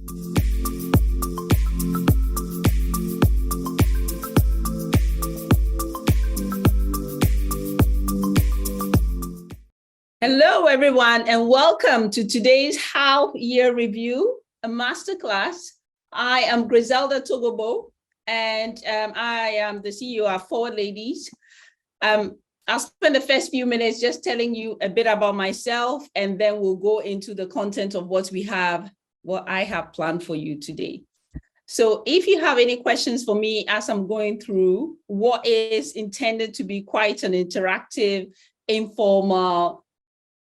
Hello, everyone, and welcome to today's Half Year Review, a masterclass. I am Griselda Togobo, and I am the CEO of Forward Ladies. I'll spend the first few minutes just telling you a bit about myself, and then we'll go into the content of what I have planned for you today. So if you have any questions for me as I'm going through what is intended to be quite an interactive, informal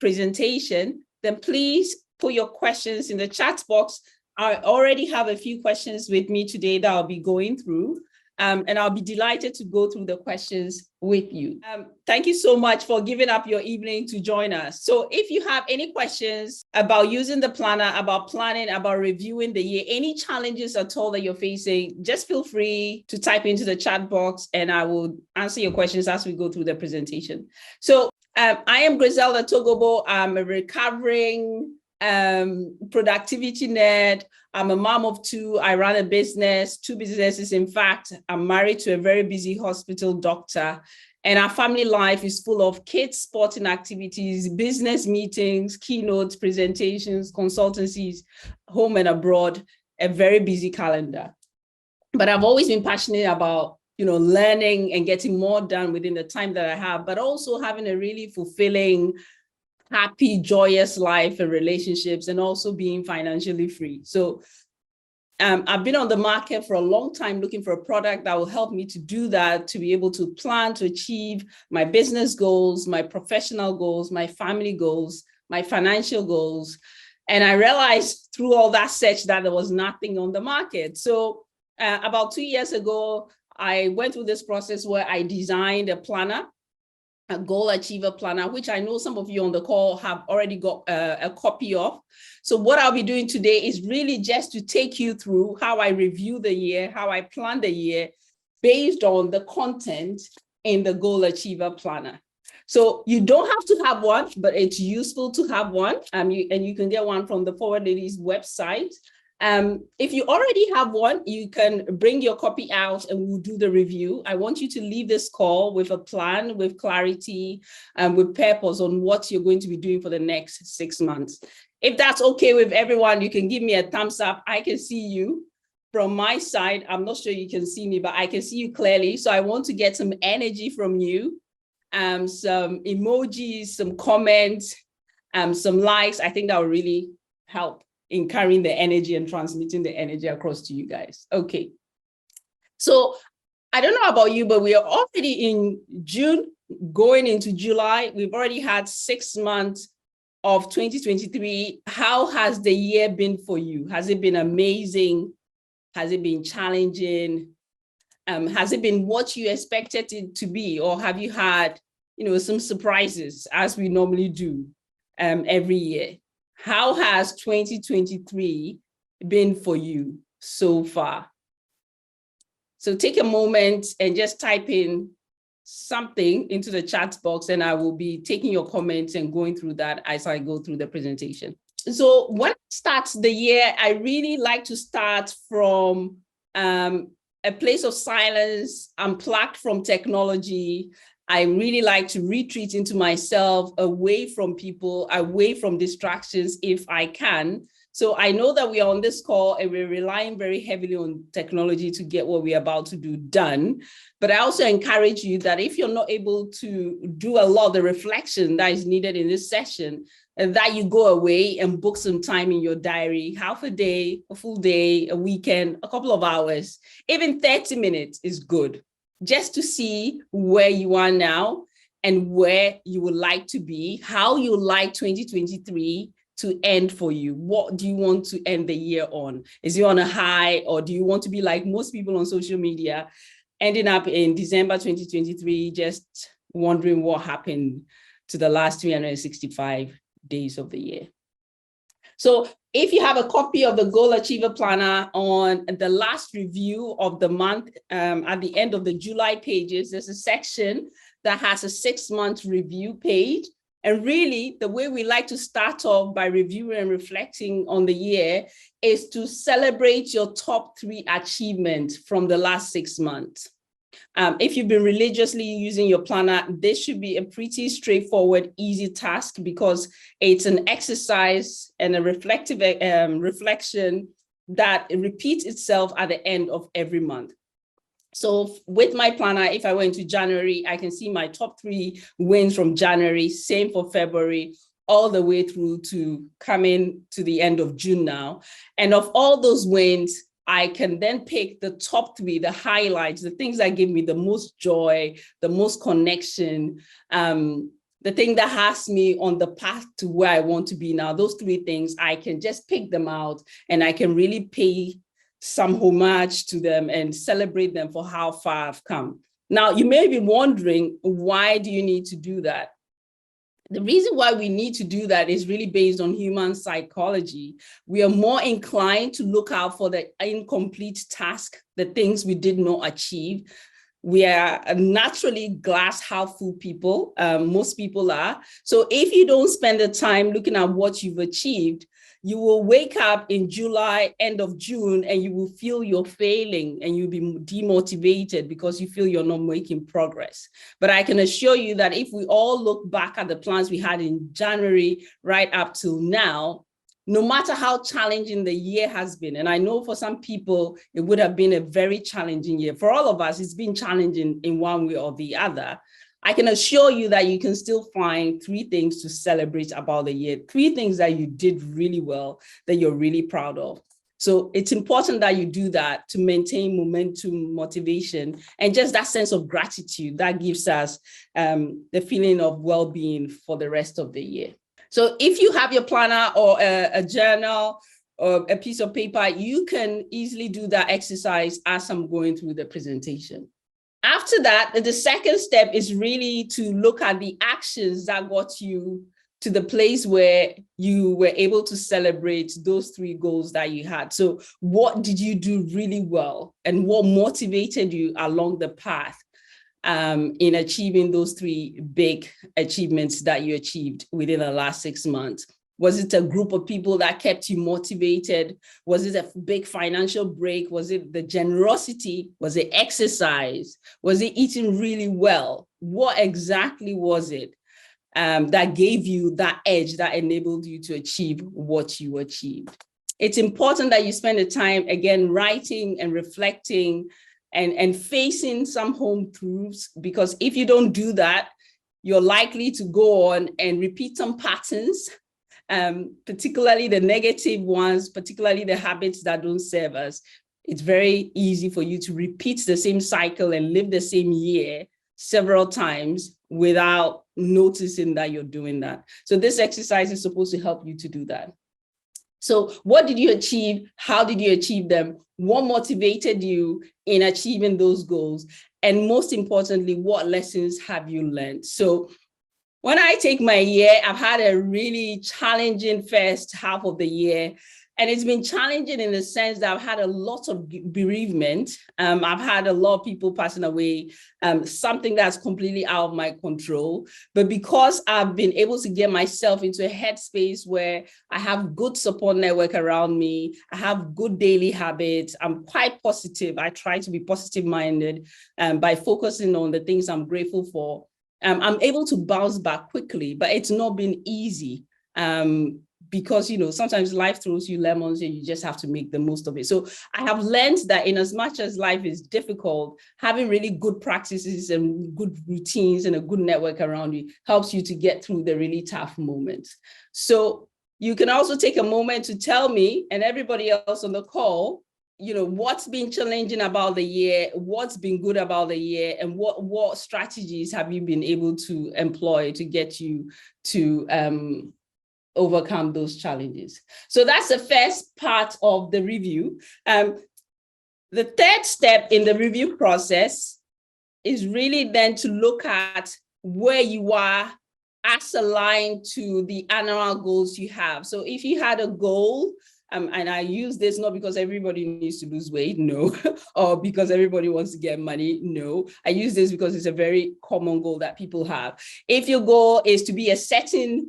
presentation, then please put your questions in the chat box. I already have a few questions with me today that I'll be going through, and I'll be delighted to go through the questions with you. Thank you so much for giving up your evening to join us. So if you have any questions about using the planner, about planning, about reviewing the year, any challenges at all that you're facing, just feel free to type into the chat box and I will answer your questions as we go through the presentation. So I am Griselda Togobo. I'm a recovering productivity nerd. I'm a mom of two. I run a business, two businesses. In fact, I'm married to a very busy hospital doctor. And our family life is full of kids, sporting activities, business meetings, keynotes, presentations, consultancies, home and abroad, a very busy calendar. But I've always been passionate about learning and getting more done within the time that I have, but also having a really fulfilling, happy, joyous life and relationships, and also being financially free. So I've been on the market for a long time looking for a product that will help me to do that, to be able to plan to achieve my business goals, my professional goals, my family goals, my financial goals. And I realized through all that search that there was nothing on the market. So about 2 years ago, I went through this process where I designed a planner, a goal achiever planner, which I know some of you on the call have already got a copy of. So what I'll be doing today is really just to take you through how I review the year, how I plan the year based on the content in the goal achiever planner. So you don't have to have one, but it's useful to have one. And you can get one from the Forward Ladies website. If you already have one, you can bring your copy out and we'll do the review. I want you to leave this call with a plan, with clarity, and with purpose on what you're going to be doing for the next 6 months. If that's okay with everyone, you can give me a thumbs up. I can see you from my side. I'm not sure you can see me, but I can see you clearly. So I want to get some energy from you, some emojis, some comments, some likes. I think that will really help in carrying the energy and transmitting the energy across to you guys. Okay. So I don't know about you, but we are already in June, going into July. We've already had 6 months of 2023. How has the year been for you? Has it been amazing? Has it been challenging? Has it been what you expected it to be? Or have you had, some surprises as we normally do every year? How has 2023 been for you so far? So take a moment and just type in something into the chat box, and I will be taking your comments and going through that as I go through the presentation. So when I start the year, I really like to start from a place of silence, unplugged from technology. I really like to retreat into myself, away from people, away from distractions if I can. So I know that we are on this call and we're relying very heavily on technology to get what we're about to do done. But I also encourage you that if you're not able to do a lot of the reflection that is needed in this session, that you go away and book some time in your diary, half a day, a full day, a weekend, a couple of hours, even 30 minutes is good. Just to see where you are now and where you would like to be, how you like 2023 to end for you. What do you want to end the year on? Is it on a high, or do you want to be like most people on social media, ending up in December 2023, just wondering what happened to the last 365 days of the year? So if you have a copy of the Goal Achiever Planner, on the last review of the month, at the end of the July pages, there's a section that has a 6-month review page. And really, the way we like to start off by reviewing and reflecting on the year is to celebrate your top 3 achievements from the last 6 months. If you've been religiously using your planner, this should be a pretty straightforward, easy task because it's an exercise and a reflective reflection that repeats itself at the end of every month. So with my planner, if I went to January, I can see my top 3 wins from January, same for February, all the way through to coming to the end of June now. And of all those wins, I can then pick the top 3, the highlights, the things that give me the most joy, the most connection, the thing that has me on the path to where I want to be now. Those 3 things, I can just pick them out and I can really pay some homage to them and celebrate them for how far I've come. Now, you may be wondering, why do you need to do that? The reason why we need to do that is really based on human psychology. We are more inclined to look out for the incomplete task, the things we did not achieve. We are naturally glass half full people. Most people are. So if you don't spend the time looking at what you've achieved, you will wake up in July, end of June, and you will feel you're failing and you'll be demotivated because you feel you're not making progress. But I can assure you that if we all look back at the plans we had in January right up till now, no matter how challenging the year has been, and I know for some people, it would have been a very challenging year. For all of us, it's been challenging in one way or the other. I can assure you that you can still find 3 things to celebrate about the year, 3 things that you did really well, that you're really proud of. So it's important that you do that to maintain momentum, motivation, and just that sense of gratitude that gives us the feeling of well-being for the rest of the year. So if you have your planner or a journal or a piece of paper, you can easily do that exercise as I'm going through the presentation. After that, the second step is really to look at the actions that got you to the place where you were able to celebrate those 3 goals that you had. So what did you do really well and what motivated you along the path in achieving those 3 big achievements that you achieved within the last 6 months? Was it a group of people that kept you motivated? Was it a big financial break? Was it the generosity? Was it exercise? Was it eating really well? What exactly was it that gave you that edge that enabled you to achieve what you achieved? It's important that you spend the time, again, writing and reflecting and facing some home truths, because if you don't do that, you're likely to go on and repeat some patterns, particularly the negative ones, particularly the habits that don't serve us. It's very easy for you to repeat the same cycle and live the same year several times without noticing that you're doing that. So this exercise is supposed to help you to do that. So what did you achieve? How did you achieve them? What motivated you in achieving those goals? And most importantly, what lessons have you learned? So when I take my year, I've had a really challenging first half of the year. And it's been challenging in the sense that I've had a lot of bereavement. I've had a lot of people passing away, something that's completely out of my control. But because I've been able to get myself into a headspace where I have good support network around me, I have good daily habits, I'm quite positive. I try to be positive-minded by focusing on the things I'm grateful for. I'm able to bounce back quickly, but it's not been easy. Because, you know, sometimes life throws you lemons and you just have to make the most of it. So I have learned that in as much as life is difficult, having really good practices and good routines and a good network around you helps you to get through the really tough moments. So you can also take a moment to tell me and everybody else on the call, you know, what's been challenging about the year, what's been good about the year, and what strategies have you been able to employ to get you to overcome those challenges. So that's the first part of the review. The third step in the review process is really then to look at where you are as aligned to the annual goals you have. So if you had a goal And I use this not because everybody needs to lose weight, no, or because everybody wants to get money, no. I use this because it's a very common goal that people have. If your goal is to be a certain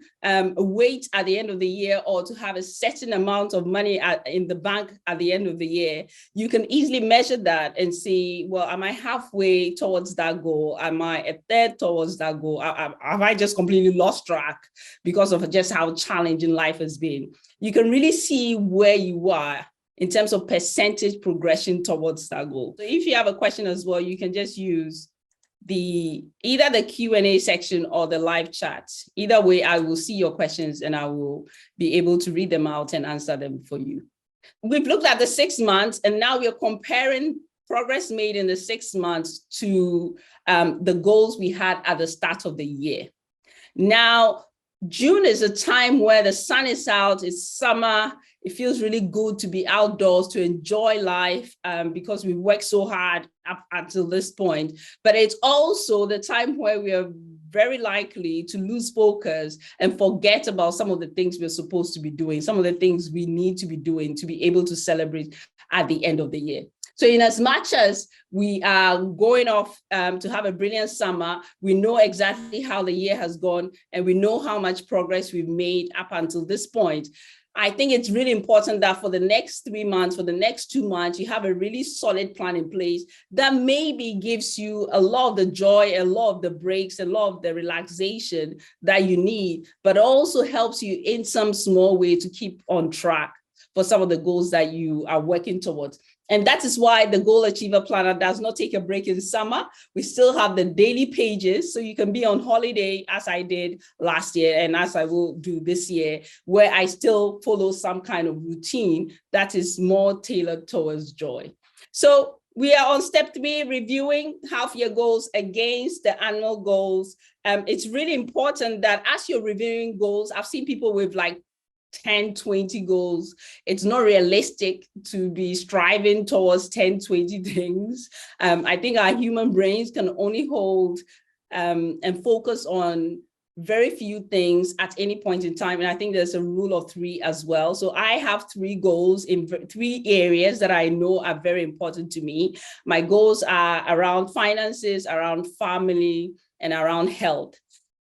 weight at the end of the year, or to have a certain amount of money in the bank at the end of the year, you can easily measure that and see, well, am I halfway towards that goal? Am I a third towards that goal? Have I just completely lost track because of just how challenging life has been? You can really see where you are in terms of percentage progression towards that goal. So if you have a question as well, you can just use either the Q&A section or the live chat. Either way, I will see your questions and I will be able to read them out and answer them for you. We've looked at the 6 months, and now we're comparing progress made in the 6 months to the goals we had at the start of the year. Now, June is a time where the sun is out, it's summer, it feels really good to be outdoors, to enjoy life because we've worked so hard up until this point. But it's also the time where we are very likely to lose focus and forget about some of the things we're supposed to be doing, some of the things we need to be doing to be able to celebrate at the end of the year. So in as much as we are going off to have a brilliant summer, we know exactly how the year has gone and we know how much progress we've made up until this point. I think it's really important that for the next 3 months, for the next 2 months, you have a really solid plan in place that maybe gives you a lot of the joy, a lot of the breaks, a lot of the relaxation that you need, but also helps you in some small way to keep on track for some of the goals that you are working towards. And that is why the Goal Achiever Planner does not take a break in summer. We still have the daily pages, so you can be on holiday as I did last year and as I will do this year, where I still follow some kind of routine that is more tailored towards joy. So we are on step 3, reviewing half-year goals against the annual goals. It's really important that as you're reviewing goals, I've seen people with like 10, 20 goals. It's not realistic to be striving towards 10, 20 things. I think our human brains can only hold and focus on very few things at any point in time. And I think there's a rule of 3 as well. So I have 3 goals in 3 areas that I know are very important to me. My goals are around finances, around family, and around health.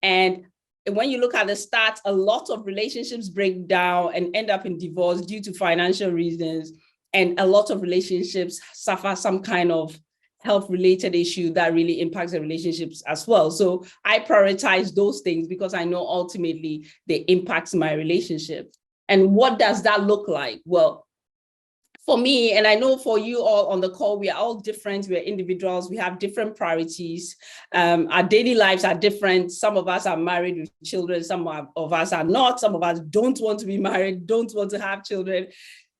And when you look at the stats, a lot of relationships break down and end up in divorce due to financial reasons. And a lot of relationships suffer some kind of health-related issue that really impacts the relationships as well. So I prioritize those things because I know ultimately they impact my relationship. And what does that look like? Well, for me, and I know for you all on the call, we are all different. We are individuals. We have different priorities. Our daily lives are different. Some of us are married with children. Some of us are not. Some of us don't want to be married, don't want to have children.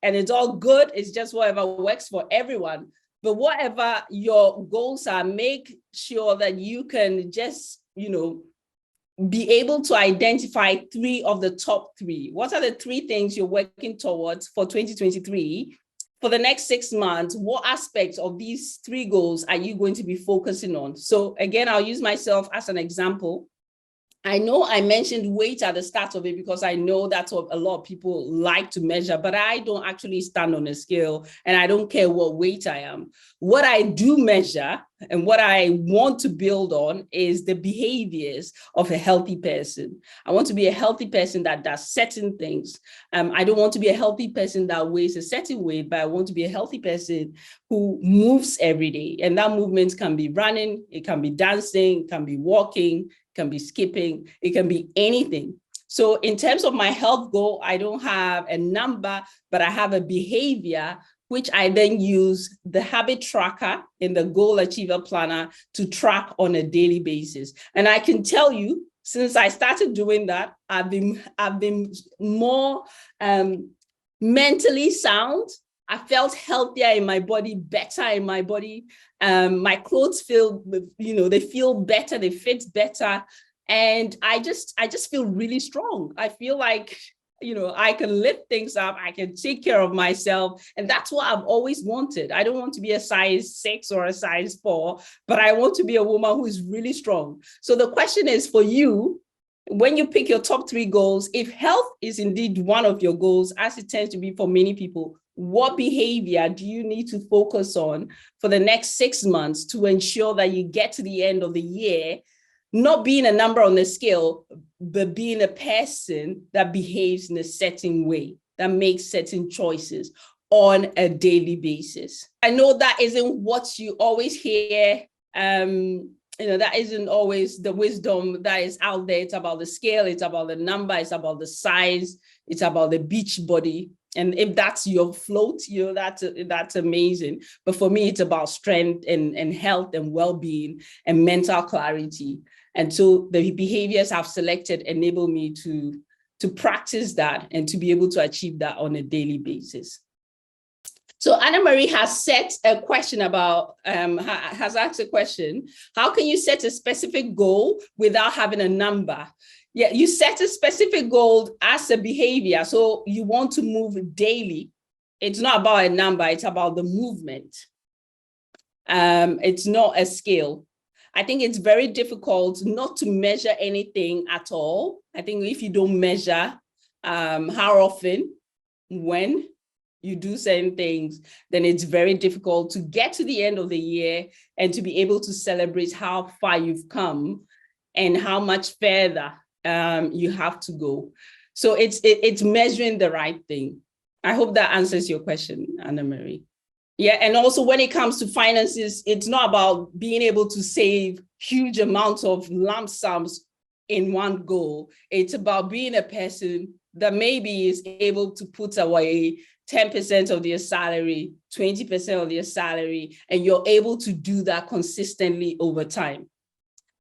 And it's all good. It's just whatever works for everyone. But whatever your goals are, make sure that you can just, be able to identify 3 of the top 3. What are the 3 things you're working towards for 2023? For the next 6 months, what aspects of these 3 goals are you going to be focusing on? So again, I'll use myself as an example. I know I mentioned weight at the start of it because I know that's what a lot of people like to measure, but I don't actually stand on a scale and I don't care what weight I am. What I do measure and what I want to build on is the behaviors of a healthy person. I want to be a healthy person that does certain things. I don't want to be a healthy person that weighs a certain weight, but I want to be a healthy person who moves every day. And that movement can be running, it can be dancing, it can be walking, can be skipping, it can be anything. So in terms of my health goal, I don't have a number, but I have a behavior, which I then use the habit tracker in the Goal Achiever Planner to track on a daily basis. And I can tell you, since I started doing that, I've been more mentally sound. I felt healthier in my body, better in my body. My clothes feel, they feel better, they fit better. And I just feel really strong. I feel like, I can lift things up, I can take care of myself. And that's what I've always wanted. I don't want to be a size 6 or a size 4, but I want to be a woman who is really strong. So the question is for you, when you pick your top 3 goals, if health is indeed one of your goals, as it tends to be for many people, what behavior do you need to focus on for the next 6 months to ensure that you get to the end of the year, not being a number on the scale, but being a person that behaves in a certain way, that makes certain choices on a daily basis? I know that isn't what you always hear. That isn't always the wisdom that is out there. It's about the scale, it's about the number, it's about the size, it's about the beach body. And if that's your float, that's amazing. But for me, it's about strength and health and well-being and mental clarity. And so the behaviors I've selected enable me to practice that and to be able to achieve that on a daily basis. So Anna Marie has set a question about, has asked a question, how can you set a specific goal without having a number? Yeah, you set a specific goal as a behavior. So you want to move daily. It's not about a number, it's about the movement. It's not a scale. I think it's very difficult not to measure anything at all. I think if you don't measure how often, when you do certain things, then it's very difficult to get to the end of the year and to be able to celebrate how far you've come and how much further you have to go. So it's measuring the right thing. I hope that answers your question, Anna Marie. Yeah, and also when it comes to finances, it's not about being able to save huge amounts of lump sums in one goal. It's about being a person that maybe is able to put away 10% of their salary, 20% of their salary, and you're able to do that consistently over time.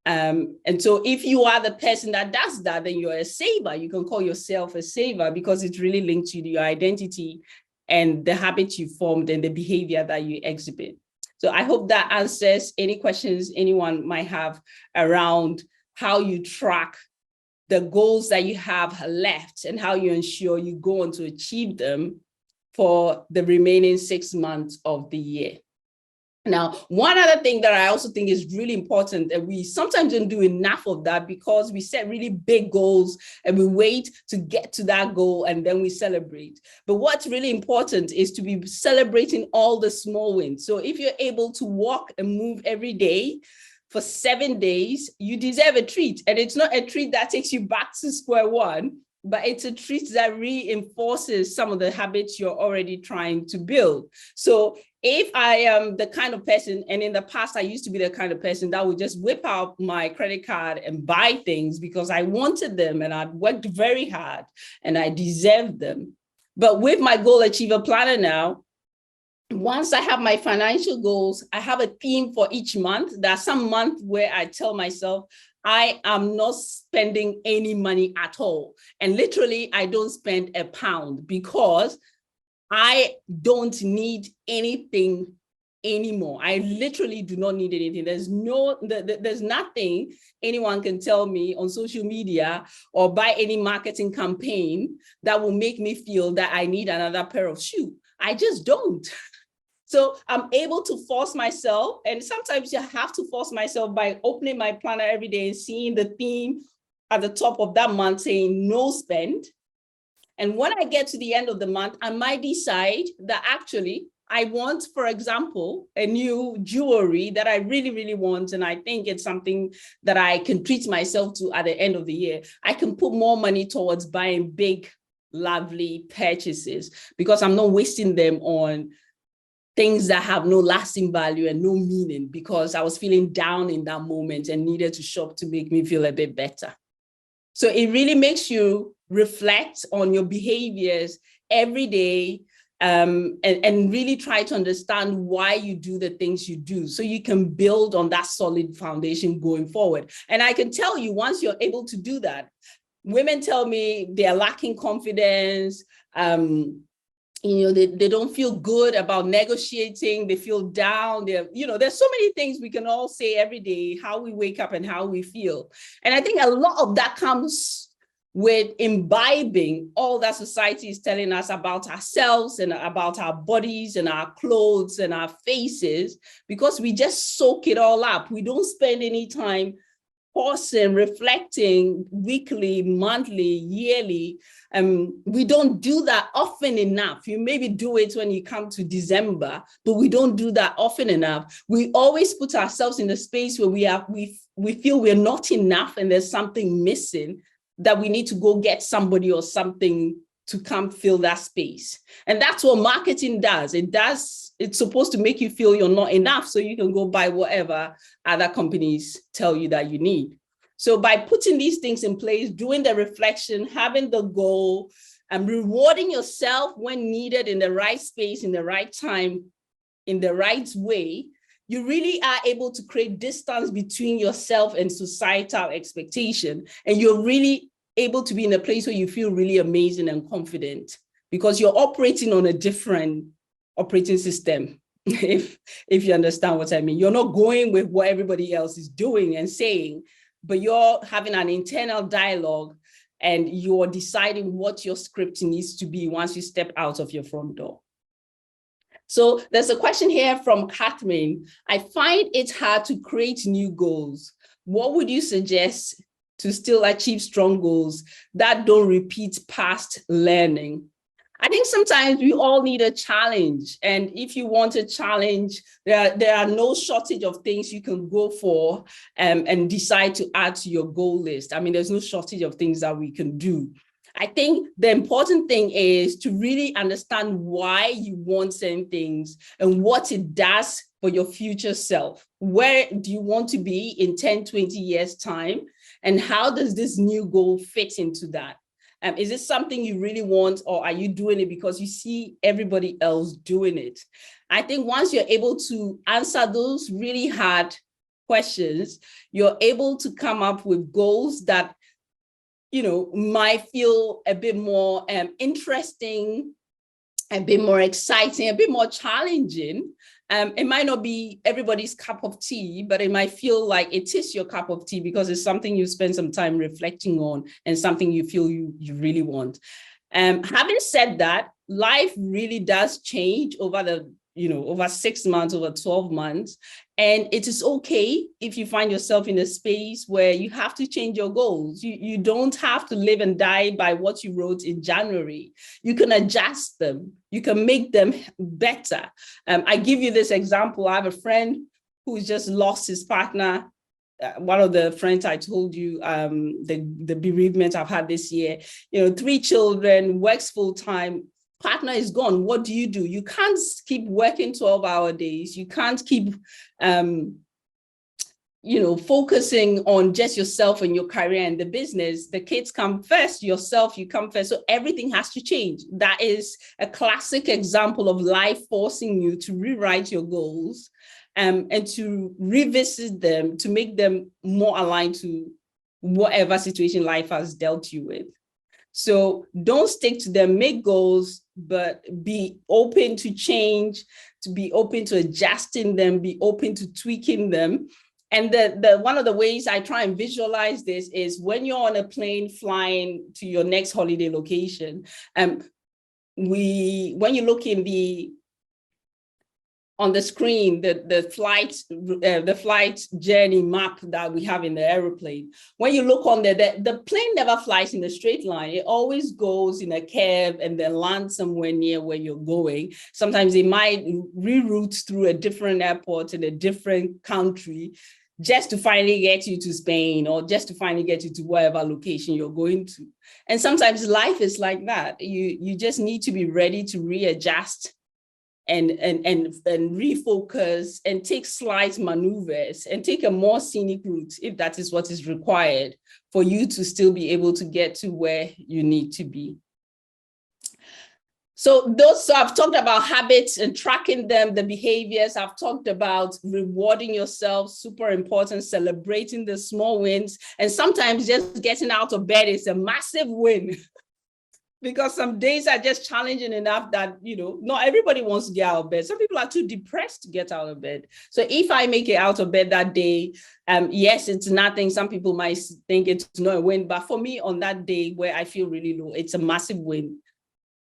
And so if you are the person that does that, then you're a saver. You can call yourself a saver because it's really linked to your identity and the habits you formed and the behavior that you exhibit. So I hope that answers any questions anyone might have around how you track the goals that you have left and how you ensure you go on to achieve them for the remaining 6 months of the year. Now, one other thing that I also think is really important, and we sometimes don't do enough of that because we set really big goals and we wait to get to that goal and then we celebrate. But what's really important is to be celebrating all the small wins. So if you're able to walk and move every day for 7 days, you deserve a treat. And it's not a treat that takes you back to square one, but it's a treat that reinforces some of the habits you're already trying to build. So if I am the kind of person, and in the past, I used to be the kind of person that would just whip out my credit card and buy things because I wanted them and I'd worked very hard and I deserved them. But with my goal achiever planner now, once I have my financial goals, I have a theme for each month. There's some month where I tell myself, I am not spending any money at all. And literally, I don't spend a pound because I don't need anything anymore. I literally do not need anything. There's nothing anyone can tell me on social media or by any marketing campaign that will make me feel that I need another pair of shoes. I just don't. So I'm able to force myself, and sometimes you have to force myself by opening my planner every day and seeing the theme at the top of that month saying no spend. And when I get to the end of the month, I might decide that actually I want, for example, a new jewelry that I really, really want. And I think it's something that I can treat myself to at the end of the year. I can put more money towards buying big, lovely purchases because I'm not wasting them on things that have no lasting value and no meaning because I was feeling down in that moment and needed to shop to make me feel a bit better. So it really makes you reflect on your behaviors every day and really try to understand why you do the things you do so you can build on that solid foundation going forward. And I can tell you, once you're able to do that, women tell me they're lacking confidence, they don't feel good about negotiating, they feel down, there's so many things we can all say every day, how we wake up and how we feel. And I think a lot of that comes with imbibing all that society is telling us about ourselves and about our bodies and our clothes and our faces, because we just soak it all up. We don't spend any time pausing, reflecting weekly, monthly, yearly. We don't do that often enough. You maybe do it when you come to December, but we don't do that often enough. We always put ourselves in a space where we feel we're not enough and there's something missing, that we need to go get somebody or something to come fill that space. And that's what marketing does. It's supposed to make you feel you're not enough so you can go buy whatever other companies tell you that you need. So by putting these things in place, doing the reflection, having the goal, and rewarding yourself when needed in the right space, in the right time, in the right way, you really are able to create distance between yourself and societal expectation. And you're really able to be in a place where you feel really amazing and confident because you're operating on a different operating system, if you understand what I mean. You're not going with what everybody else is doing and saying, but you're having an internal dialogue and you're deciding what your script needs to be once you step out of your front door. So there's a question here from Catherine. I find it hard to create new goals. What would you suggest to still achieve strong goals that don't repeat past learning? I think sometimes we all need a challenge. And if you want a challenge, there are no shortage of things you can go for and decide to add to your goal list. I mean, there's no shortage of things that we can do. I think the important thing is to really understand why you want certain things and what it does for your future self. Where do you want to be in 10, 20 years time? And how does this new goal fit into that? Is this something you really want, or are you doing it because you see everybody else doing it? I think once you're able to answer those really hard questions, you're able to come up with goals that, you know, might feel a bit more interesting, a bit more exciting, a bit more challenging. It might not be everybody's cup of tea, but it might feel like it is your cup of tea because it's something you spend some time reflecting on and something you feel you really want. Having said that, life really does change over over 6 months, over 12 months. And it is okay if you find yourself in a space where you have to change your goals. You don't have to live and die by what you wrote in January. You can adjust them. You can make them better. I give you this example. I have a friend who's just lost his partner. One of the friends I told you, the bereavement I've had this year, 3 children, works full time. Partner is gone. What do? You can't keep working 12-hour days. You can't keep, focusing on just yourself and your career and the business. The kids come first, yourself, you come first. So everything has to change. That is a classic example of life forcing you to rewrite your goals and to revisit them, to make them more aligned to whatever situation life has dealt you with. So don't stick to them, make goals, but be open to change, to be open to adjusting them, be open to tweaking them. And the one of the ways I try and visualize this is when you're on a plane flying to your next holiday location, when you look on the screen, the flight journey map that we have in the aeroplane. When you look on there, the plane never flies in a straight line. It always goes in a curve and then lands somewhere near where you're going. Sometimes it might reroute through a different airport in a different country just to finally get you to Spain or just to finally get you to whatever location you're going to. And sometimes life is like that. You just need to be ready to readjust and refocus and take slight maneuvers and take a more scenic route if that is what is required for you to still be able to get to where you need to be. So I've talked about habits and tracking them, the behaviors. I've talked about rewarding yourself, super important, celebrating the small wins. And sometimes just getting out of bed is a massive win. Because some days are just challenging enough that, not everybody wants to get out of bed. Some people are too depressed to get out of bed. So if I make it out of bed that day, yes, it's nothing. Some people might think it's not a win. But for me, on that day where I feel really low, it's a massive win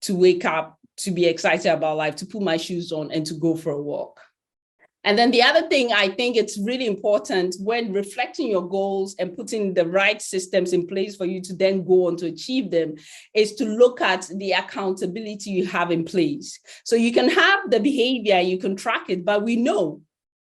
to wake up, to be excited about life, to put my shoes on and to go for a walk. And then the other thing I think it's really important when reflecting your goals and putting the right systems in place for you to then go on to achieve them is to look at the accountability you have in place. So you can have the behavior, you can track it, but we know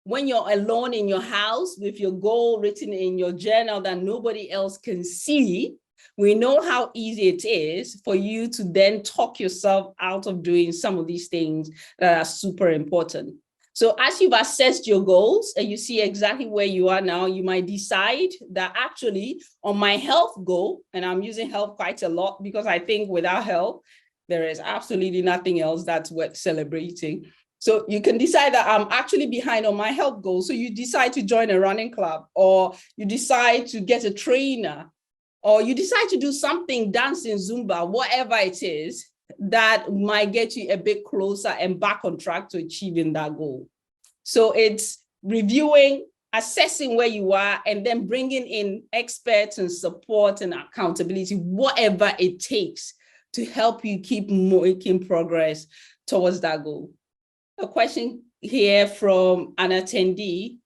when you're alone in your house with your goal written in your journal that nobody else can see, we know how easy it is for you to then talk yourself out of doing some of these things that are super important. So as you've assessed your goals and you see exactly where you are now, you might decide that actually on my health goal, and I'm using health quite a lot because I think without health, there is absolutely nothing else that's worth celebrating. So you can decide that I'm actually behind on my health goal. So you decide to join a running club, or you decide to get a trainer, or you decide to do something, dancing, Zumba, whatever it is, that might get you a bit closer and back on track to achieving that goal. So it's reviewing, assessing where you are, and then bringing in experts and support and accountability, whatever it takes to help you keep making progress towards that goal. A question here from an attendee.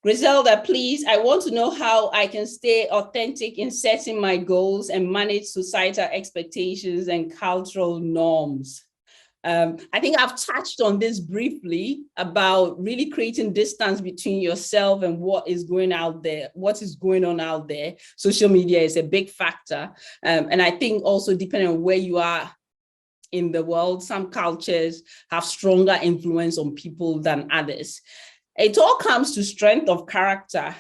Griselda, please, I want to know how I can stay authentic in setting my goals and manage societal expectations and cultural norms. I think I've touched on this briefly about really creating distance between yourself and what is going out there, what is going on out there. Social media is a big factor. And I think also depending on where you are in the world, some cultures have stronger influence on people than others. It all comes to strength of character,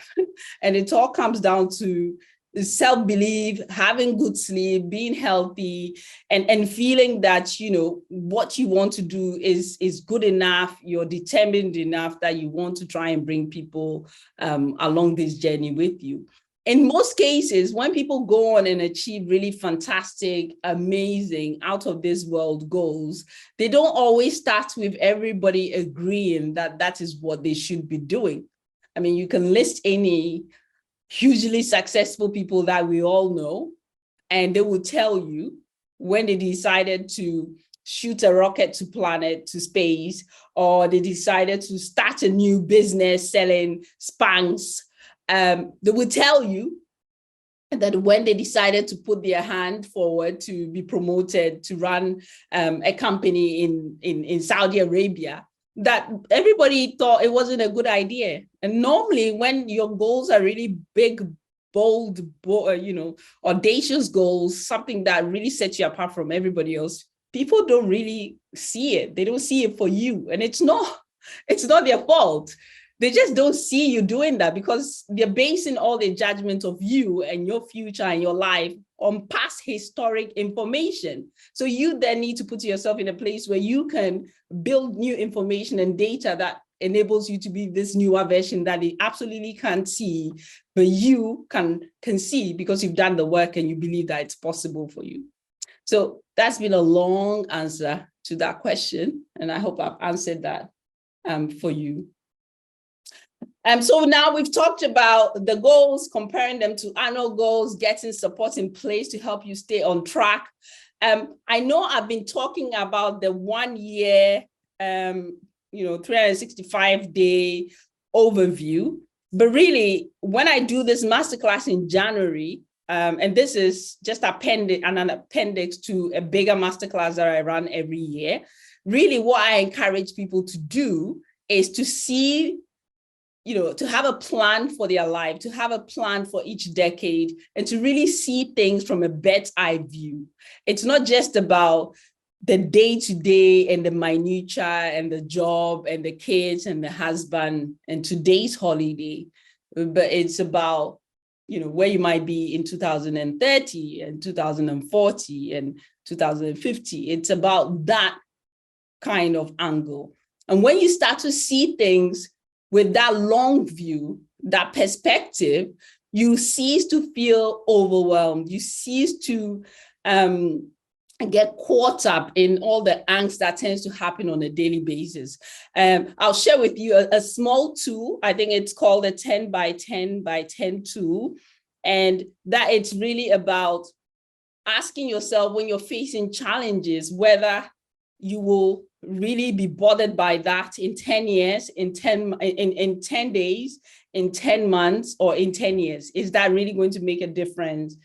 and it all comes down to self-belief, having good sleep, being healthy, and feeling that, you know, what you want to do is good enough, you're determined enough that you want to try and bring people along this journey with you. In most cases, when people go on and achieve really fantastic, amazing, out of this world goals, they don't always start with everybody agreeing that that is what they should be doing. I mean, you can list any hugely successful people that we all know, and they will tell you when they decided to shoot a rocket to planet, to space, or they decided to start a new business selling Spanx. They will tell you that when they decided to put their hand forward to be promoted to run a company in Saudi Arabia, that everybody thought it wasn't a good idea. And normally when your goals are really big, bold, you know, audacious goals, something that really sets you apart from everybody else, people don't really see it. They don't see it for you. And it's not their fault. They just don't see you doing that because they're basing all their judgment of you and your future and your life on past historic information. So you then need to put yourself in a place where you can build new information and data that enables you to be this newer version that they absolutely can't see, but you can see because you've done the work and you believe that it's possible for you. So that's been a long answer to that question, and I hope I've answered that for you. So now we've talked about the goals, comparing them to annual goals, getting support in place to help you stay on track. I know I've been talking about the 1 year, 365-day overview, but really when I do this masterclass in January, and this is just an appendix to a bigger masterclass that I run every year, really what I encourage people to do is to see, to have a plan for their life, to have a plan for each decade, and to really see things from a bird's eye view. It's not just about the day-to-day and the minutia and the job and the kids and the husband and today's holiday, but it's about, where you might be in 2030 and 2040 and 2050. It's about that kind of angle. And when you start to see things with that long view, that perspective, you cease to feel overwhelmed. You cease to get caught up in all the angst that tends to happen on a daily basis. I'll share with you a small tool. I think it's called a 10 by 10 by 10 tool. And that it's really about asking yourself when you're facing challenges, whether you will really be bothered by that in 10 years, in 10 days, in 10 months, or in 10 years? Is that really going to make a difference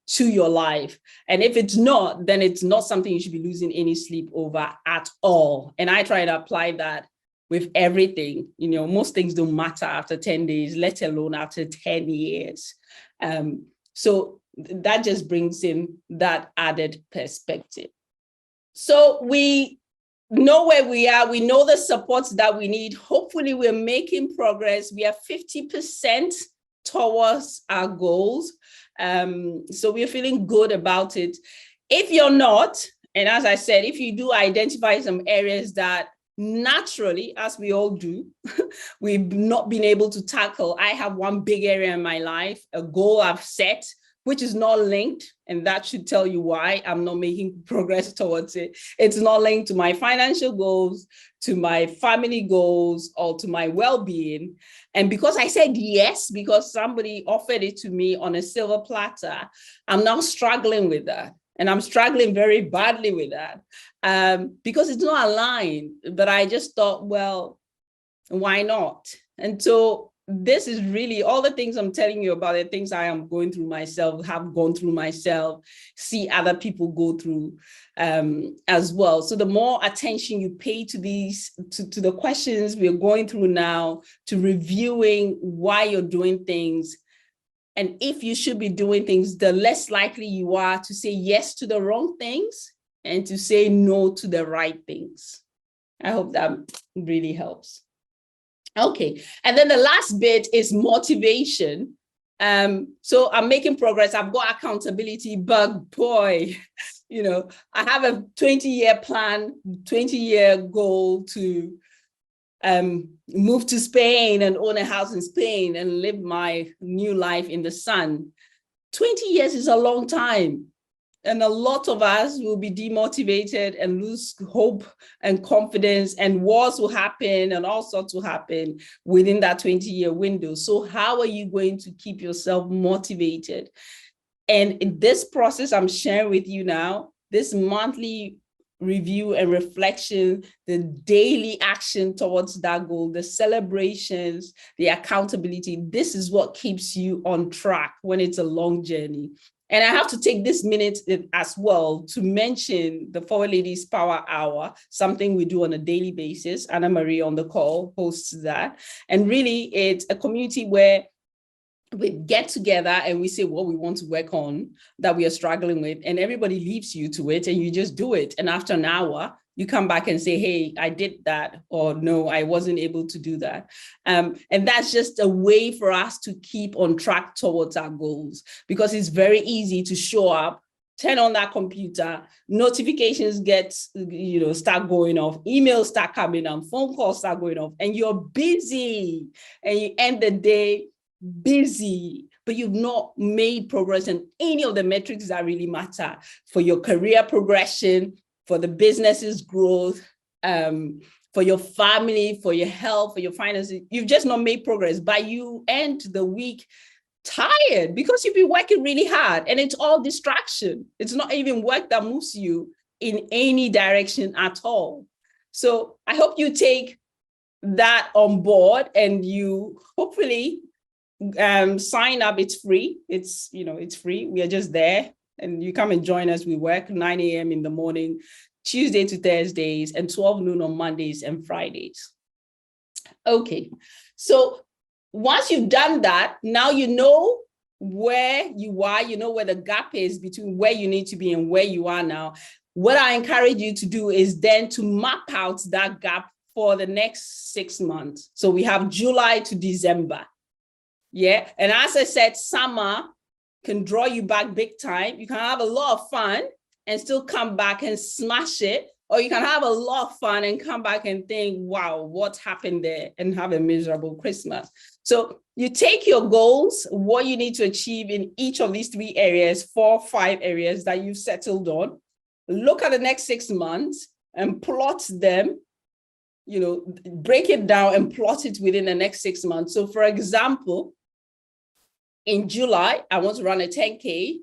to your life? And if it's not, then it's not something you should be losing any sleep over at all. And I try to apply that with everything. Most things don't matter after 10 days, let alone after 10 years. So that just brings in that added perspective. So we know where we are. We know the supports that we need. Hopefully we're making progress. We are 50% towards our goals. So we're feeling good about it. If you're not, and as I said, if you do identify some areas that naturally, as we all do, we've not been able to tackle. I have one big area in my life, a goal I've set, which is not linked, and that should tell you why I'm not making progress towards it. It's not linked to my financial goals, to my family goals, or to my well-being. And because I said yes, because somebody offered it to me on a silver platter, I'm now struggling with that. And I'm struggling very badly with that because it's not aligned. But I just thought, well, why not? And so this is really all the things I'm telling you about, the things I am going through myself, have gone through myself, see other people go through as well. So the more attention you pay to these, to the questions we're going through now, to reviewing why you're doing things, and if you should be doing things, the less likely you are to say yes to the wrong things and to say no to the right things. I hope that really helps. Okay, and then the last bit is motivation. So I'm making progress. I've got accountability, but boy, I have a 20-year plan, 20-year goal to move to Spain and own a house in Spain and live my new life in the sun. 20 years is a long time. And a lot of us will be demotivated and lose hope and confidence, and wars will happen and all sorts will happen within that 20-year window. So how are you going to keep yourself motivated? And in this process I'm sharing with you now, this monthly review and reflection, the daily action towards that goal, the celebrations, the accountability, this is what keeps you on track when it's a long journey. And I have to take this minute as well to mention the Forward Ladies Power Hour, something we do on a daily basis. Anna Marie on the call hosts that. And really, it's a community where we get together and we say what we want to work on that we are struggling with, and everybody leaves you to it and you just do it. And after an hour, you come back and say, hey, I did that, or no, I wasn't able to do that. And that's just a way for us to keep on track towards our goals, because it's very easy to show up, turn on that computer, notifications start going off, emails start coming on, phone calls start going off, and you're busy and you end the day busy, but you've not made progress in any of the metrics that really matter for your career progression, for the business's growth, for your family, for your health, for your finances. You've just not made progress, but you end the week tired because you've been working really hard, and it's all distraction. It's not even work that moves you in any direction at all. So I hope you take that on board and you hopefully sign up. It's free. It's free. We are just there, and you come and join us. We work 9 a.m. in the morning, Tuesday to Thursdays, and 12 noon on Mondays and Fridays. Okay, so once you've done that, now you know where you are, you know where the gap is between where you need to be and where you are now. What I encourage you to do is then to map out that gap for the next 6 months. So we have July to December. Yeah, and as I said, summer can draw you back big time. You can have a lot of fun and still come back and smash it, or you can have a lot of fun and come back and think, wow, what happened there, and have a miserable Christmas. So you take your goals, what you need to achieve in each of these 3 areas, 4, 5 areas that you've settled on, look at the next 6 months and plot them, break it down and plot it within the next 6 months. So for example, in July, I want to run a 10K,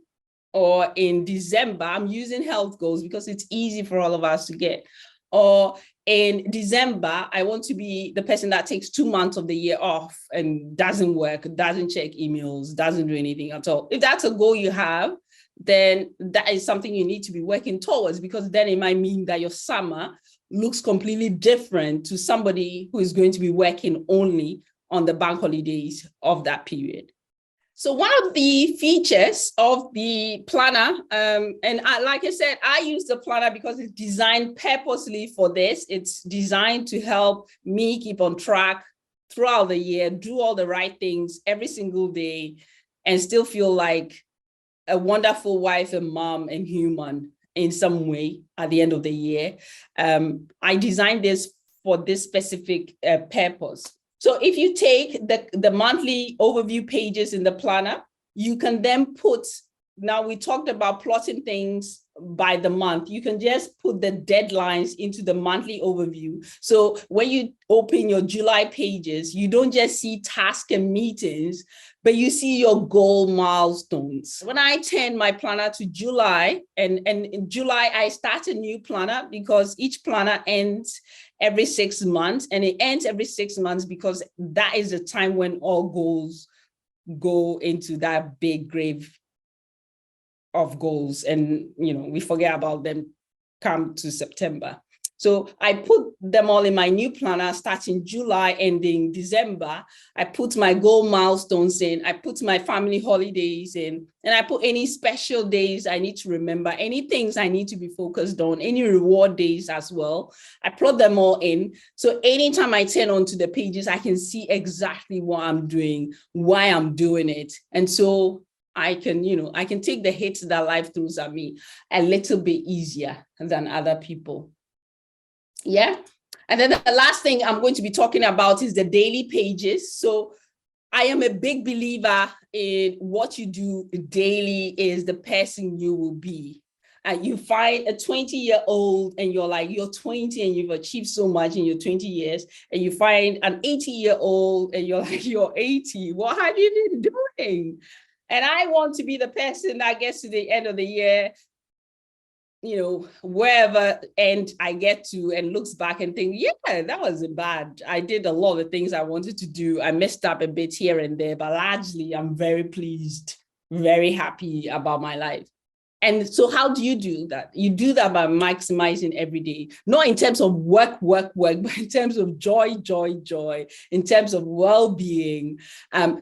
or in December, I'm using health goals because it's easy for all of us to get. Or in December, I want to be the person that takes 2 months of the year off and doesn't work, doesn't check emails, doesn't do anything at all. If that's a goal you have, then that is something you need to be working towards, because then it might mean that your summer looks completely different to somebody who is going to be working only on the bank holidays of that period. So one of the features of the planner, like I said, I use the planner because it's designed purposely for this. It's designed to help me keep on track throughout the year, do all the right things every single day, and still feel like a wonderful wife and mom and human in some way at the end of the year. I designed this for this specific purpose. So if you take the monthly overview pages in the planner, you can then put, now we talked about plotting things by the month. You can just put the deadlines into the monthly overview. So when you open your July pages, you don't just see tasks and meetings, but you see your goal milestones. When I turn my planner to July, and in July, I start a new planner because each planner ends every 6 months, and it ends every 6 months because that is the time when all goals go into that big grave of goals, and we forget about them come to September. So I put them all in my new planner starting July, ending December. I put my goal milestones in, I put my family holidays in, and I put any special days I need to remember, any things I need to be focused on, any reward days as well. I plot them all in. So anytime I turn onto the pages, I can see exactly what I'm doing, why I'm doing it. And so I can take the hits that life throws at me a little bit easier than other people. Yeah. And then the last thing I'm going to be talking about is the daily pages. So I am a big believer in what you do daily is the person you will be. And you find a 20-year-old and you're 20 and you've achieved so much in your 20 years. And you find an 80-year-old and you're 80. What have you been doing? And I want to be the person that gets to the end of the year, wherever end I get to, and looks back and think, yeah, that wasn't bad. I did a lot of things I wanted to do. I messed up a bit here and there, but largely I'm very pleased, very happy about my life. And so how do you do that? You do that by maximizing every day, not in terms of work, but in terms of joy, in terms of well-being.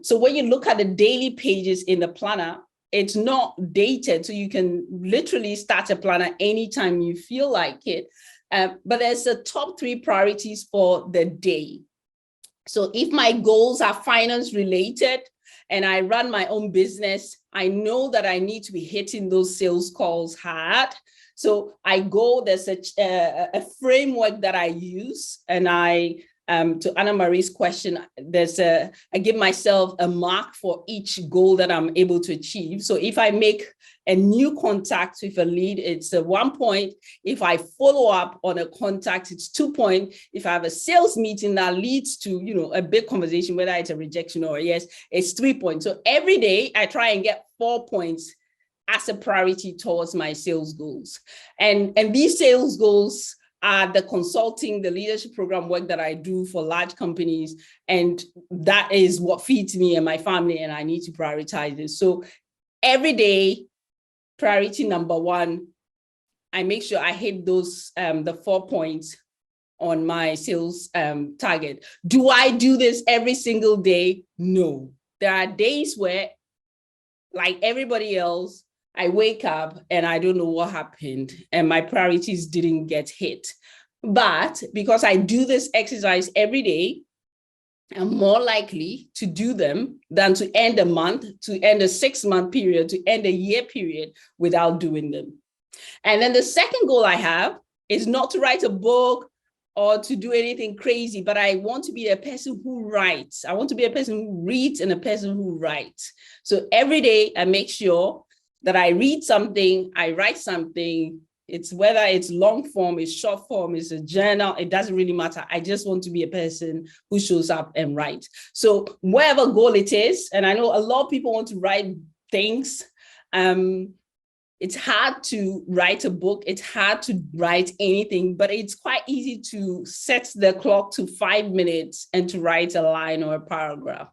So when you look at the daily pages in the planner, it's not dated, so you can literally start a planner anytime you feel like it. But there's the top 3 priorities for the day. So if my goals are finance related and I run my own business, I know that I need to be hitting those sales calls hard. So there's a framework that I use, and to Anna Marie's question, I give myself a mark for each goal that I'm able to achieve. So if I make a new contact with a lead, it's a 1 point. If I follow up on a contact, it's 2 points. If I have a sales meeting that leads to, a big conversation, whether it's a rejection or a yes, it's 3 points. So every day I try and get 4 points as a priority towards my sales goals. And these sales goals are the consulting, the leadership program work that I do for large companies. And that is what feeds me and my family, and I need to prioritize it. So every day, priority number 1, I make sure I hit those, the 4 points on my sales target. Do I do this every single day? No. There are days where, like everybody else, I wake up and I don't know what happened and my priorities didn't get hit. But because I do this exercise every day, I'm more likely to do them than to end a month, to end a 6-month period, to end a year period without doing them. And then the second goal I have is not to write a book or to do anything crazy, but I want to be a person who writes. I want to be a person who reads and a person who writes. So every day I make sure that I read something, I write something. It's whether it's long form, it's short form, it's a journal, it doesn't really matter. I just want to be a person who shows up and writes. So whatever goal it is, and I know a lot of people want to write things, It's hard to write a book. It's hard to write anything, but it's quite easy to set the clock to 5 minutes and to write a line or a paragraph.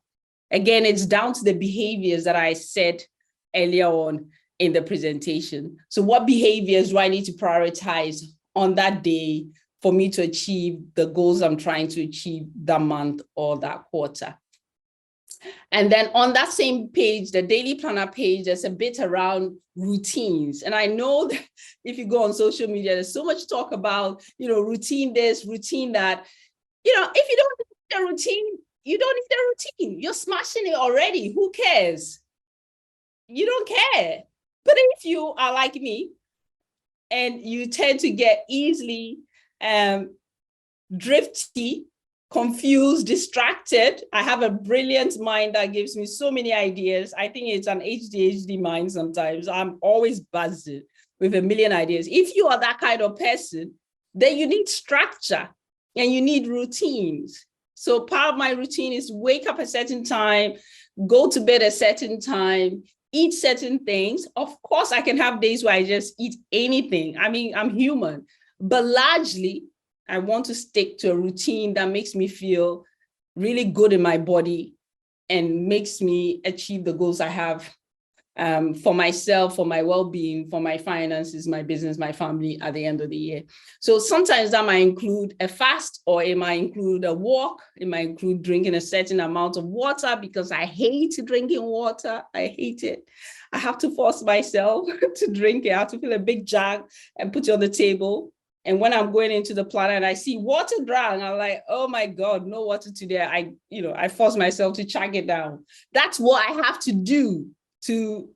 Again, it's down to the behaviors that I said earlier on in the presentation. So what behaviors do I need to prioritize on that day for me to achieve the goals I'm trying to achieve that month or that quarter? And then on that same page, the daily planner page, there's a bit around routines. And I know that if you go on social media, there's so much talk about, routine this, routine that. If you don't need a routine, you don't need a routine. You're smashing it already. Who cares? You don't care. But if you are like me and you tend to get easily drifty, confused, distracted. I have a brilliant mind that gives me so many ideas. I think it's an ADHD mind sometimes. I'm always buzzing with a million ideas. If you are that kind of person, then you need structure and you need routines. So part of my routine is wake up a certain time, go to bed a certain time, eat certain things. Of course, I can have days where I just eat anything. I mean, I'm human, but largely, I want to stick to a routine that makes me feel really good in my body and makes me achieve the goals I have for myself, for my well-being, for my finances, my business, my family at the end of the year. So sometimes that might include a fast, or it might include a walk. It might include drinking a certain amount of water, because I hate drinking water. I hate it. I have to force myself to drink it. I have to fill a big jug and put it on the table. And when I'm going into the planner and I see water drown, I'm like, oh my God, no water today. I force myself to chug it down. That's what I have to do to,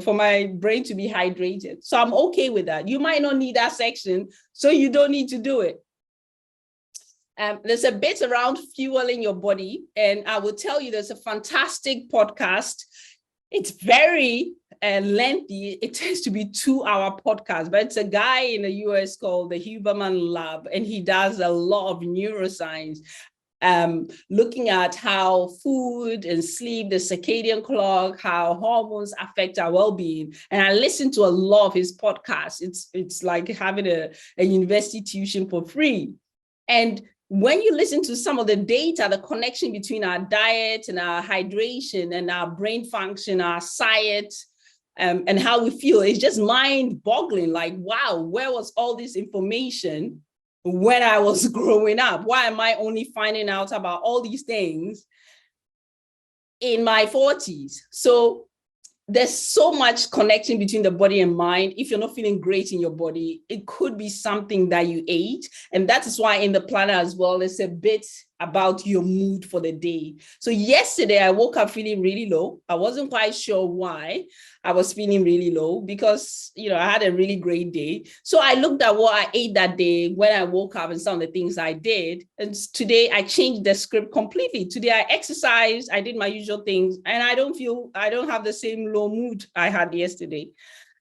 for my brain to be hydrated. So I'm okay with that. You might not need that section, so you don't need to do it. There's a bit around fueling your body. And I will tell you, there's a fantastic podcast. It's very lengthy. It tends to be 2-hour podcast, but it's a guy in the US called the Huberman Lab, and he does a lot of neuroscience, looking at how food and sleep, the circadian clock, how hormones affect our well-being. And I listen to a lot of his podcasts. It's like having a university tuition for free. And when you listen to some of the data, the connection between our diet and our hydration and our brain function, our science, and how we feel, it's just mind-boggling. Like, wow, where was all this information when I was growing up? Why am I only finding out about all these things in my 40s? So there's so much connection between the body and mind. If you're not feeling great in your body, it could be something that you ate. And that is why in the planner as well, it's a bit about your mood for the day. So yesterday I woke up feeling really low. I wasn't quite sure why I was feeling really low, because, I had a really great day. So I looked at what I ate that day when I woke up and some of the things I did. And today I changed the script completely. Today I exercised, I did my usual things, and I don't have the same low mood I had yesterday.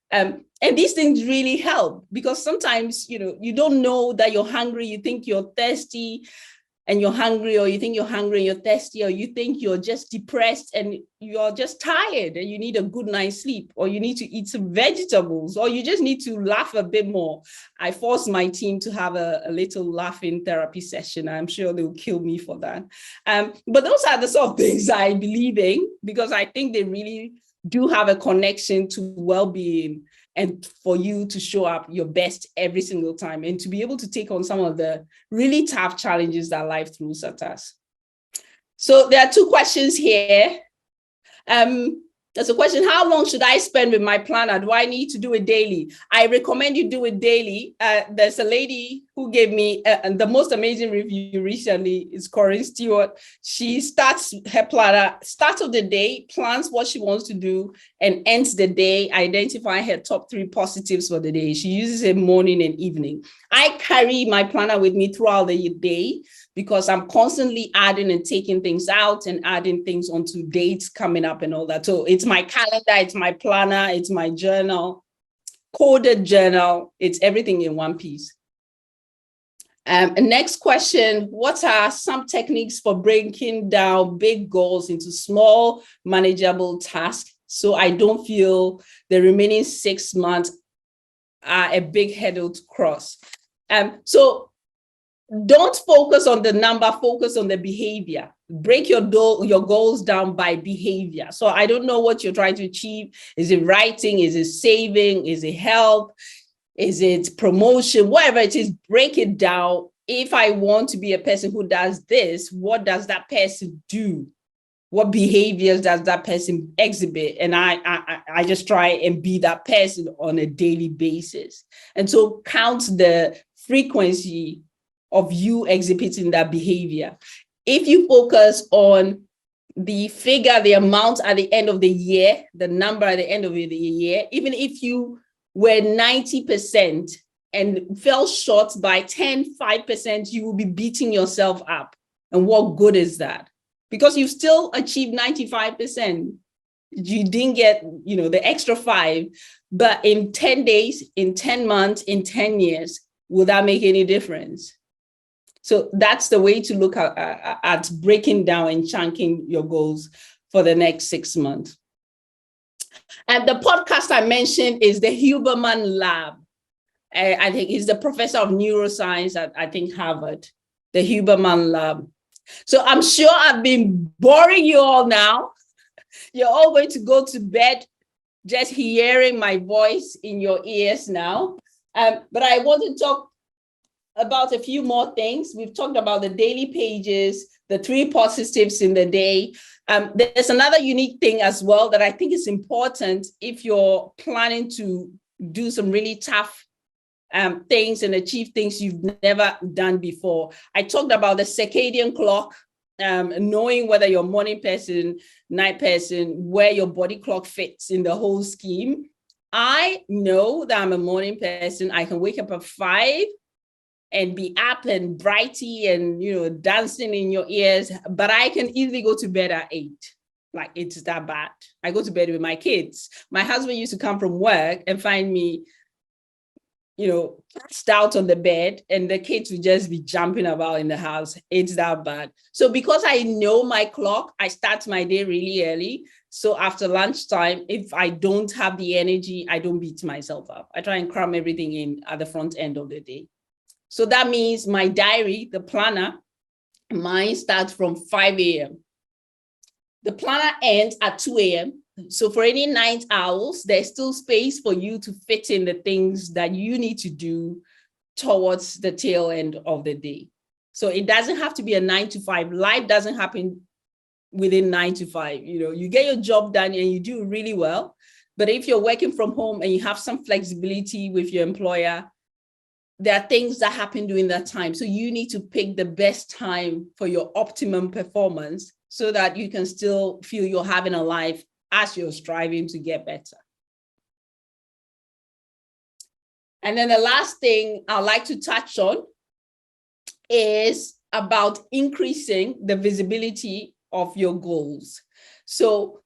And these things really help, because sometimes, you don't know that you're hungry. You think you're thirsty and you're hungry, or you think you're hungry and you're thirsty, or you think you're just depressed and you're just tired and you need a good night's sleep, or you need to eat some vegetables, or you just need to laugh a bit more. I forced my team to have a little laughing therapy session. I'm sure they'll kill me for that. But those are the sort of things I believe in, because I think they really do have a connection to well-being, and for you to show up your best every single time, and to be able to take on some of the really tough challenges that life throws at us. So there are 2 questions here. There's a question: how long should I spend with my planner? Do I need to do it daily? I recommend you do it daily. There's a lady who gave me the most amazing review recently. It's Corinne Stewart. She starts her planner, start of the day, plans what she wants to do, and ends the day identifying her top 3 positives for the day. She uses it morning and evening. I carry my planner with me throughout the day, because I'm constantly adding and taking things out and adding things onto dates coming up and all that. So it's my calendar, it's my planner, it's my journal, coded journal, it's everything in one piece. Next question: what are some techniques for breaking down big goals into small, manageable tasks so I don't feel the remaining 6 months are a big hurdle to cross. So don't focus on the number, focus on the behavior. Break your goals down by behavior. So I don't know what you're trying to achieve. Is it writing? Is it saving? Is it health? Is it promotion? Whatever it is, break it down. If I want to be a person who does this, what does that person do? What behaviors does that person exhibit? And I just try and be that person on a daily basis. And so count the frequency of you exhibiting that behavior. If you focus on the figure, the amount at the end of the year, the number at the end of the year, even if you were 90% and fell short by 5%, you will be beating yourself up. And what good is that? Because you still achieved 95%. You didn't get, the extra 5, but in 10 days, in 10 months, in 10 years, will that make any difference? So that's the way to look at breaking down and chunking your goals for the next 6 months. And the podcast I mentioned is the Huberman Lab. I think he's the professor of neuroscience at, I think, Harvard, the Huberman Lab. So I'm sure I've been boring you all now. You're all going to go to bed just hearing my voice in your ears now. But I want to talk about a few more things. We've talked about the daily pages, the 3 positives in the day. There's another unique thing as well that I think is important if you're planning to do some really tough things and achieve things you've never done before. I talked about the circadian clock, knowing whether you're a morning person, night person, where your body clock fits in the whole scheme. I know that I'm a morning person. I can wake up at 5 and be up and brighty and, dancing in your ears, but I can easily go to bed at 8. Like, it's that bad. I go to bed with my kids. My husband used to come from work and find me, passed out on the bed, and the kids would just be jumping about in the house. It's that bad. So because I know my clock, I start my day really early. So after lunchtime, if I don't have the energy, I don't beat myself up. I try and cram everything in at the front end of the day. So that means my diary, the planner, mine starts from 5 a.m. The planner ends at 2 a.m. So for any night owls, there's still space for you to fit in the things that you need to do towards the tail end of the day. So it doesn't have to be a 9 to 5. Life doesn't happen within 9 to 5. You get your job done and you do really well. But if you're working from home and you have some flexibility with your employer, there are things that happen during that time. So you need to pick the best time for your optimum performance so that you can still feel you're having a life as you're striving to get better. And then the last thing I'd like to touch on is about increasing the visibility of your goals. So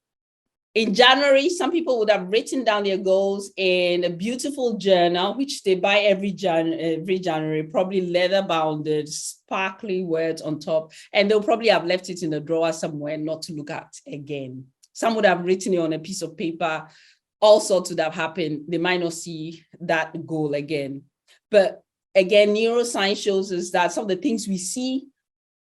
in January, some people would have written down their goals in a beautiful journal, which they buy every January, probably leather bounded, sparkly words on top. And they'll probably have left it in a drawer somewhere not to look at again. Some would have written it on a piece of paper. All sorts would have happened. They might not see that goal again. But again, neuroscience shows us that some of the things we see,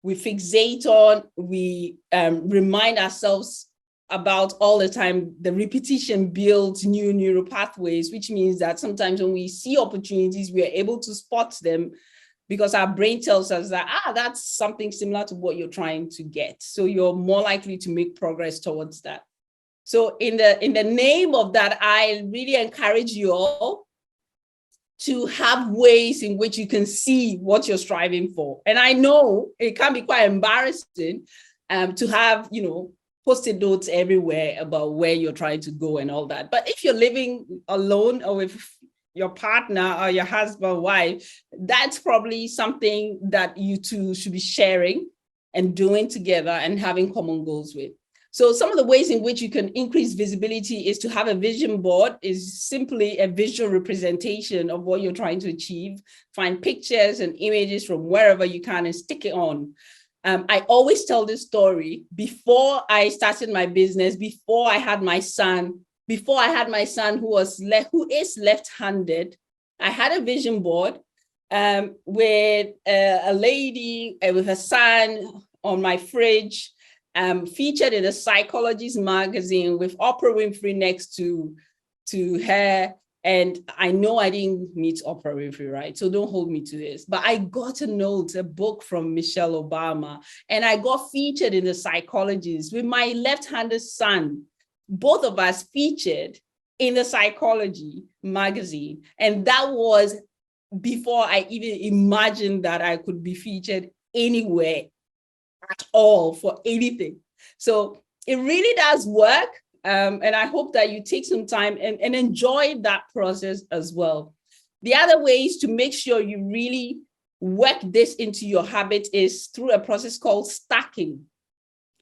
we fixate on, we remind ourselves about all the time. The repetition builds new neural pathways, which means that sometimes when we see opportunities, we are able to spot them because our brain tells us that, that's something similar to what you're trying to get. So you're more likely to make progress towards that. So in the name of that, I really encourage you all to have ways in which you can see what you're striving for. And I know it can be quite embarrassing to have, Post-it notes everywhere about where you're trying to go and all that. But if you're living alone or with your partner or your husband, wife, that's probably something that you two should be sharing and doing together and having common goals with. So some of the ways in which you can increase visibility is to have a vision board. Is simply a visual representation of what you're trying to achieve. Find pictures and images from wherever you can and stick it on. I always tell this story. Before I started my business, before I had my son, who is left-handed, I had a vision board with a lady with a son on my fridge, featured in a psychologist magazine with Oprah Winfrey next to her. And I know I didn't meet Oprah Winfrey, right? So don't hold me to this. But I got a book from Michelle Obama, and I got featured in the Psychologist with my left-handed son. Both of us featured in the Psychology magazine. And that was before I even imagined that I could be featured anywhere at all for anything. So it really does work. And I hope that you take some time and enjoy that process as well. The other ways to make sure you really work this into your habit is through a process called stacking,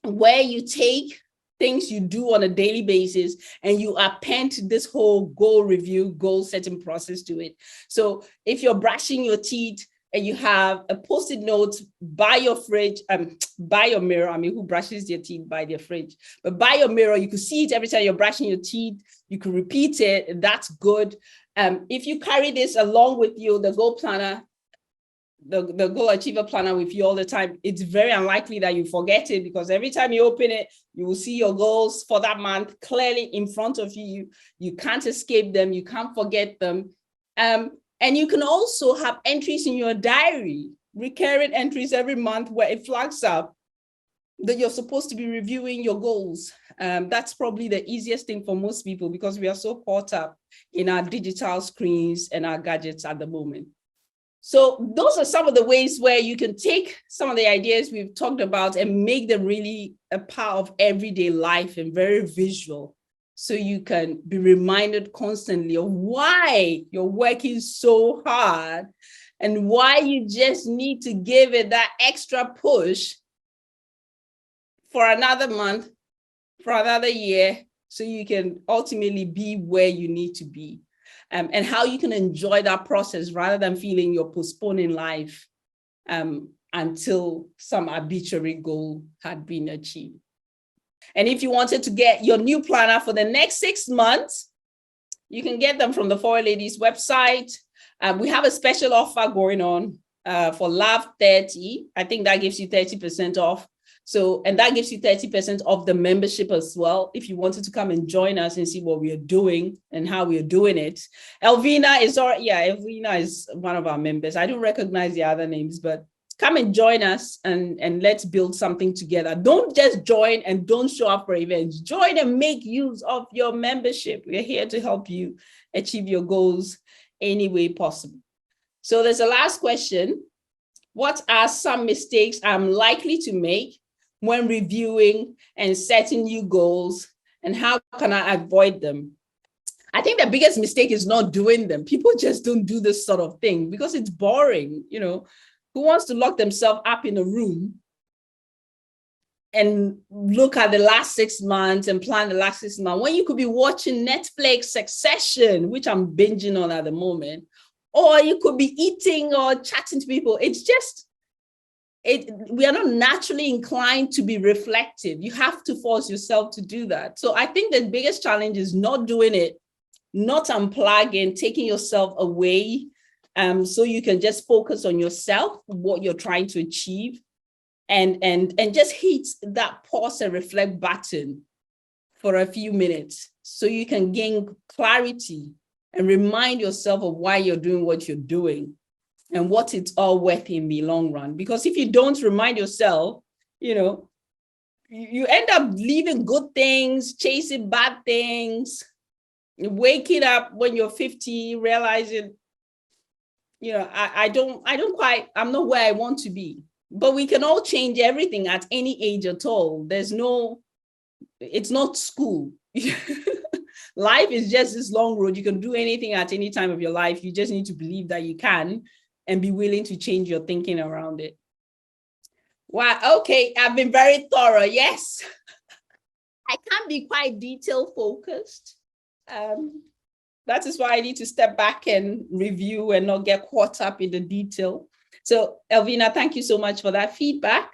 where you take things you do on a daily basis and you append this whole goal review, goal setting process to it. So if you're brushing your teeth, and you have a post-it note by your fridge, by your mirror. I mean, who brushes their teeth by their fridge? But by your mirror, you can see it every time you're brushing your teeth. You can repeat it, and that's good. If you carry this along with you, the goal planner, the goal achiever planner with you all the time, it's very unlikely that you forget it, because every time you open it, you will see your goals for that month clearly in front of you. You can't escape them. You can't forget them. And you can also have entries in your diary, recurring entries every month where it flags up that you're supposed to be reviewing your goals. That's probably the easiest thing for most people, because we are so caught up in our digital screens and our gadgets at the moment. So those are some of the ways where you can take some of the ideas we've talked about and make them really a part of everyday life and very visual. So you can be reminded constantly of why you're working so hard and why you just need to give it that extra push for another month, for another year, so you can ultimately be where you need to be, and how you can enjoy that process rather than feeling you're postponing life until some arbitrary goal had been achieved. And if you wanted to get your new planner for the next 6 months, you can get them from the Four Ladies website. We have a special offer going on for Love 30. I think that gives you 30% off. So, and that gives you 30% off the membership as well, if you wanted to come and join us and see what we are doing and how we are doing it. Elvina is one of our members. I don't recognize the other names, but come and join us and let's build something together. Don't just join and don't show up for events. Join and make use of your membership. We're here to help you achieve your goals any way possible. So there's a last question. What are some mistakes I'm likely to make when reviewing and setting new goals, and how can I avoid them? I think the biggest mistake is not doing them. People just don't do this sort of thing because it's boring. You know, who wants to lock themselves up in a room and look at the last 6 months and plan the last 6 months when you could be watching Netflix Succession, which I'm binging on at the moment, or you could be eating or chatting to people. It's just, we are not naturally inclined to be reflective. You have to force yourself to do that. So I think the biggest challenge is not doing it, not unplugging, taking yourself away, so you can just focus on yourself, what you're trying to achieve, and just hit that pause and reflect button for a few minutes so you can gain clarity and remind yourself of why you're doing what you're doing and what it's all worth in the long run. Because if you don't remind yourself, you know, you end up leaving good things, chasing bad things, waking up when you're 50, realizing, you know, I'm not where I want to be. But we can all change everything at any age at all. It's not school. Life is just this long road. You can do anything at any time of your life. You just need to believe that you can and be willing to change your thinking around it. Wow, okay, I've been very thorough, yes. I can be quite detail focused. That is why I need to step back and review and not get caught up in the detail. So Elvina, thank you so much for that feedback.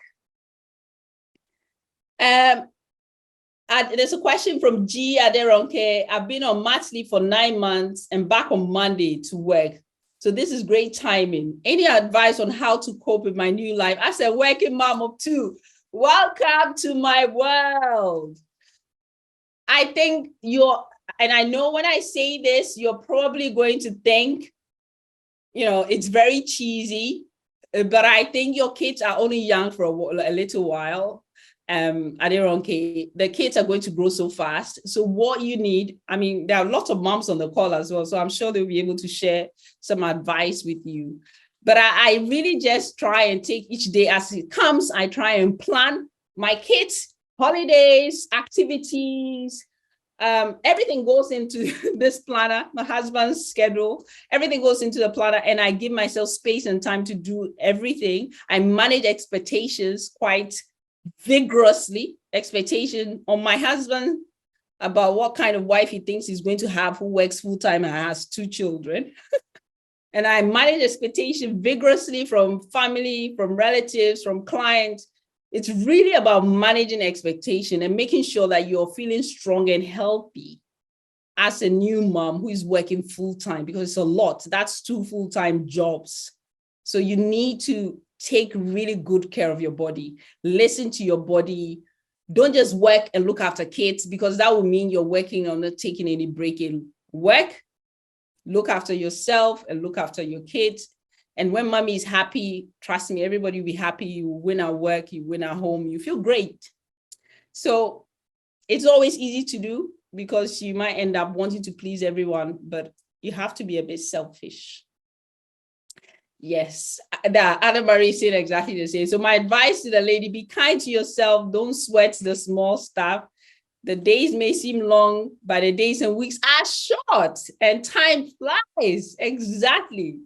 There's a question from G Aderonke. I've been on mat leave for 9 months and back on Monday to work. So this is great timing. Any advice on how to cope with my new life as a working mom of 2? Welcome to my world. I think and I know when I say this, you're probably going to think, it's very cheesy, but I think your kids are only young for a little while. The kids are going to grow so fast. So what you need, there are lots of moms on the call as well, so I'm sure they'll be able to share some advice with you. But I really just try and take each day as it comes. I try and plan my kids' holidays, activities. Everything goes into this planner, my husband's schedule, everything goes into the planner, and I give myself space and time to do everything. I manage expectations quite vigorously, expectation on my husband about what kind of wife he thinks he's going to have, who works full-time and has 2 children. And I manage expectation vigorously from family, from relatives, from clients. It's really about managing expectation and making sure that you're feeling strong and healthy as a new mom who is working full-time, because it's a lot. That's 2 full-time jobs. So you need to take really good care of your body. Listen to your body. Don't just work and look after kids, because that will mean you're working on not taking any break in work. Look after yourself and look after your kids. And when mommy is happy, trust me, everybody will be happy. You win at work, you win at home, you feel great. So it's always easy to do because you might end up wanting to please everyone, but you have to be a bit selfish. Yes, that Anna Marie said exactly the same. So my advice to the lady, be kind to yourself. Don't sweat the small stuff. The days may seem long, but the days and weeks are short and time flies. Exactly.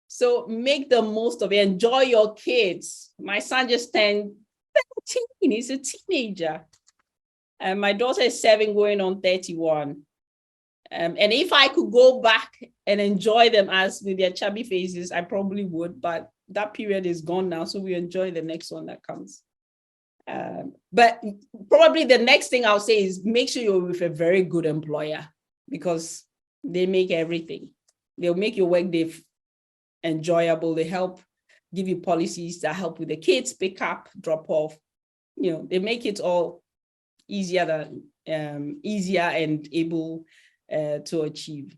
So make the most of it. Enjoy your kids. My son just turned 13. He's a teenager. And my daughter is 7 going on 31. And if I could go back and enjoy them as with their chubby faces, I probably would, but that period is gone now. So we enjoy the next one that comes. But probably the next thing I'll say is make sure you're with a very good employer, because they make everything. They'll make your workday enjoyable. They help give you policies that help with the kids, pick up, drop off. They make it all easier and able to achieve.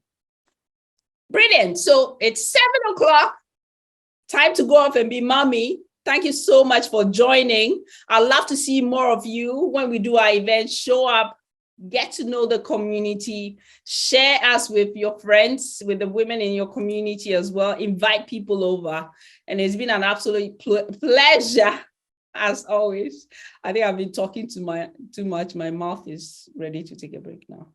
Brilliant. So it's 7 o'clock. Time to go off and be mommy. Thank you so much for joining. I'd love to see more of you when we do our events. Show up, get to know the community, share us with your friends, with the women in your community as well. Invite people over. And it's been an absolute pleasure, as always. I think I've been talking too much. My mouth is ready to take a break now.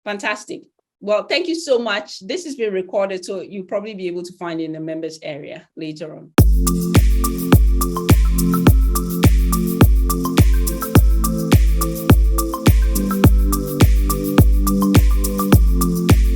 Fantastic. Well, thank you so much. This has been recorded, so you'll probably be able to find it in the members area later on.